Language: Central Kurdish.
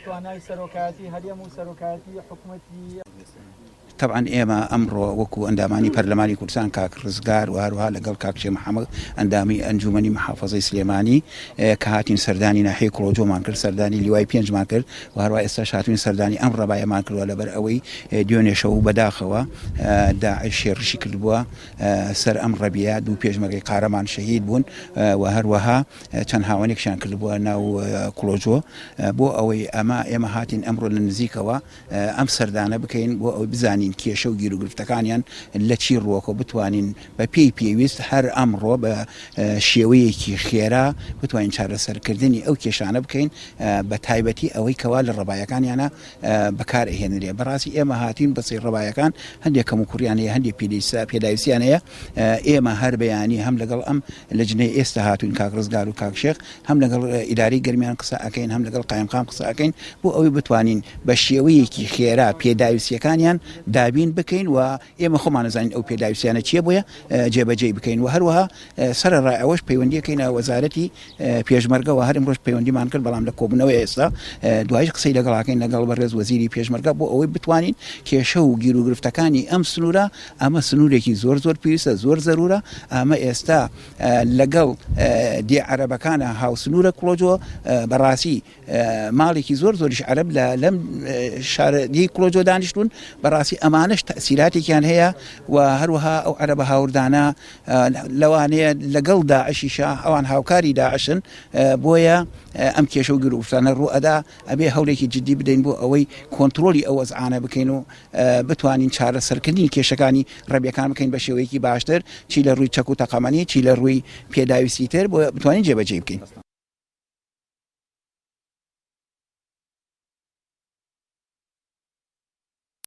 توانای سەرۆکایەتی هەرێم و سەرۆکایەتی حکوومەتی طبعا ئێمە ئەمڕۆ وەکو ئەندامانی پەرلەمانی کوردستان کاک ڕزگار و هەروها لەگەڵ کاکشێ محەممەد ئەندامی ئەنجومەنی محافەزەی سلێمانی کە هاتین سەردانی ناحەیە کڵۆجۆمان کرد سەردانی لیوای پێنجمان کرد و هەروها ئێستا هاتوین سەردانی ئەم ڕێبایەمان کردووە لەبەر ئەوەی دوێنێشەوە و بەداخەوە داعش شێڕشی کردبووە سەر ئەم ڕەبیە دوو پێشمەرگەی قارەمان شەهید بوون و هەروەها چەند هاوانێکشیان کردبووە ناو کڵۆجۆ بۆ ئەوەی ئێمە هاتین ئەمڕۆ لە نزیکەوە ئەم سەردانە بکەین بۆ ئەوەی بزانین کێشە و گیر و گرفتەکانیان لە چی ڕووەکە بتوانین بە پێی پێویست هەر ئەمڕۆ بە شێوەیەکی خێرا بتوانین چارەسەرکردنی ئەو کێشانە بکەین بە تایبەتی ئەوەی کەوا لە ڕێبایەکانیانە بەکار ئەهێنرێ بەڕاستی ئێمە هاتین بەسەی ڕێبایەکان هەندێک کەم و کوڕیانەیە هەندێک پێداویستیانەیە ئێمە هەر بەیانی هەم لەگەڵ ئەم لەجنەی ئێستا هاتوین کاک ڕزگار و کاک شێخ هەم لەگەڵ ئیداری گەرمیان قسە ئەکەین هەم لەگەڵ قایمقام قسە ئەکەین بۆ ئەوەی بتوانین بە شێوەیەکی خێرا پێداویستیەکانیان دابین بکەین و ئێمە خۆمان نزانین ئەو پێداویستیانە چیە بۆیە جێبەجێ بکەین و هەروەها سەرەڕای ئەوەش پەیوەندیەکەینە وەزارەتی پێشمەرگە و هەر ئەمڕۆژ پەیوەندیمان کرد بەڵام لە کۆبوونەوەی ئێستا دوایش قسەی لەگەڵاکەین لەگەڵ بەڕێز وەزیری پێشمەرگە بۆ ئەوەی بتوانین کێشە و گیر و گرفتەکانی ئەم سنوورە ئەمە سنوورێکی زۆر پێویستە زۆر زەرورە ئەمە ئێستا لەگەڵ دی عەرەبەکانە هاو سنوورە کڵۆجۆ بەڕاستی ماڵێکی زۆریش عەرەب لەم شارەی کڵۆجۆ دانیشتون بەڕاستی ئەمانش تەسیراتێکیان هەیە و هەروەها ئەو عەرەبە هاوردانە لەوانەیە لەگەڵ داعشیشا ئەوان هاوکاری داعشن بۆیە ئەم کێشە و گرفتانە ڕوو ئەدا ئەبێ هەولێکی جدی بدەین بۆ ئەوەی کۆنتترۆلی ئەو وەزعانە بکەین و بتوانین چارەسەرکردنی کێشەکانی ڕەبیەکان بکەین بە شێوەیەکی باشتر چی لە ڕووی چەک و تەقەمەنی چی لە ڕووی پێداویستی تر بۆ بتوانین جێبەجێ بکەین.